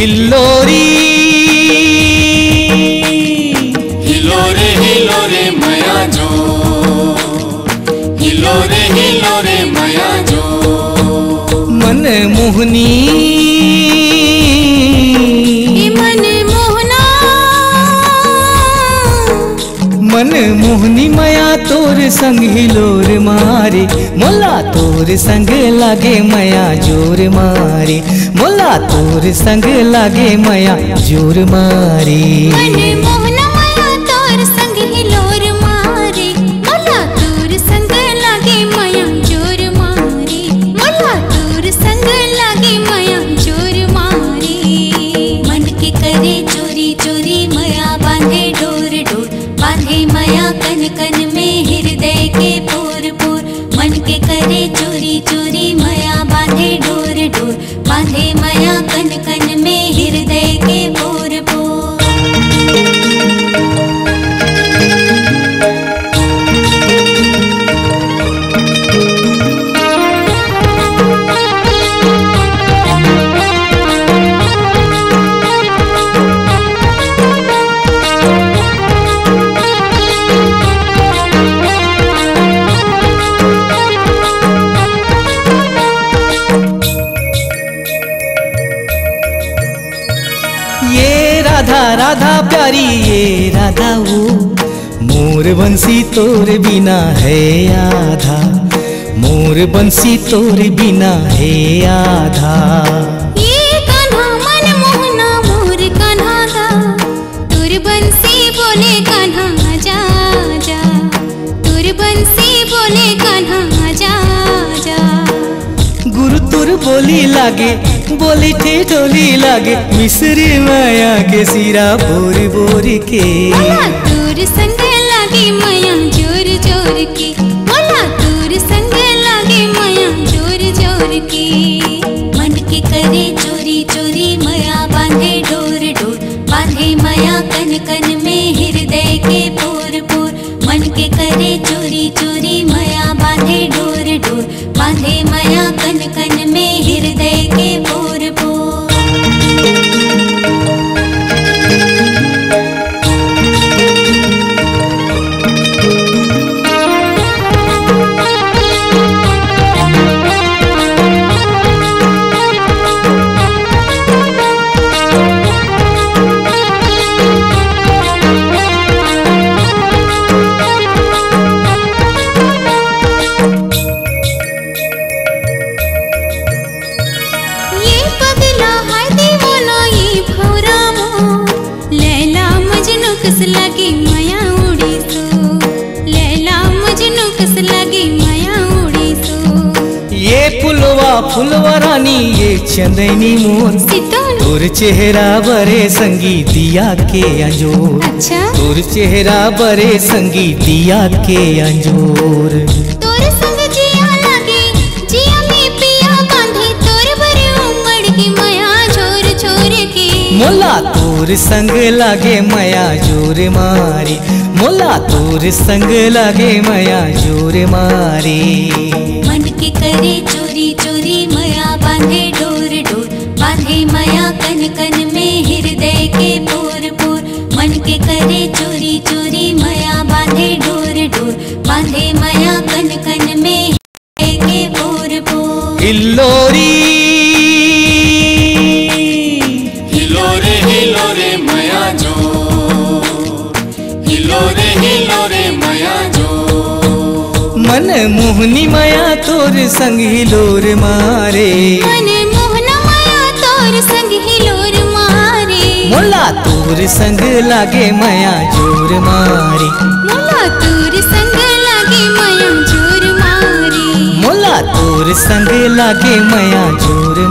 हिल्लोरी हिलोरे मया जो, हिलोरे मया जो। मन मोहनी मन मोहना, मन मोहनी मया तोर संग हिलोर मारे, मोला तोर संग लागे मया जोर मारे, मोला तोर संग लागे मया जोर मारे। मन मोहना माया तोर संग हिलोर मारे, मोला तोर संग लागे माया जोर मारे, मोला तोर संग लागे माया जोर मारे। मन के करे चोरी चोरी माया बांधे डोर डोर, बांधे माया कन कन में हृदय के पोर पोर। मन के करे चोरी चोरी माया बांधे डोर डोर, बांधे माया कन कन में हृदय के पोर पोर। ये राधा राधा प्यारी ये राधा वो, मोर बंसी तोर बिना है आधा, मोर बंसी तोर बिना है आधा। ये कान्हा मन मोहना मोर कान्हा गा, तुर बंसी बोले कान्हा जा जा, तुर बंसी बोले कान्हा जा जा। गुरु तुर बोली लागे, बोली ठेठोली लागे, मिसरी माया के सिरा बोर बोर के। मोला तोर संग लागे माया जोर जोर के, मोला तोर संग लागे माया जोर जोर के। मन के करे चोरी चोरी माया बांधे डोर डोर, बांधे माया कन कन में हृदय के पोर पोर। मन के करे चोरी चोरी माया बांधे डोर डोर, बांधे माया कन कन में हृदय के पोर पोर। लगी माया उड़ी सो, लैला मजनू कस लगी माया उड़ी सो। ये फुलवा फुलवा रानी ये चंदनी मोर, सितोन तोर चेहरा बरे संगी दिया के अंजोर। अच्छा तोर चेहरा बरे संगी दिया के अंजोर। तोर संग जिया लगे जिया में पिया बांधे, तोर बरे उमड़ की माया छोर छोर के। मोला तोर संग लागे माया जोर मारी, मोला तोर संग लागे माया जोर मारी। मन के करे चोरी चोरी माया बांधे डोर डोर, बांधे माया कन कन में हृदय के पोर पोर। मन के करे चोरी चोरी माया बांधे डोर डोर, बांधे माया कन कन में हृदय के पोर पोर। हिल्लोरी हिलोरे मया जो, हिलोरे मया जो। मन मोहनी माया तोर संग हिलोर मारे, मन मोहना माया तोर संग हिलोर मारे। मोला तोर संग लागे माया जोर मारी, मोला तोर संग लागे माया जोर मारे। मोला तोर संग लागे माया जोर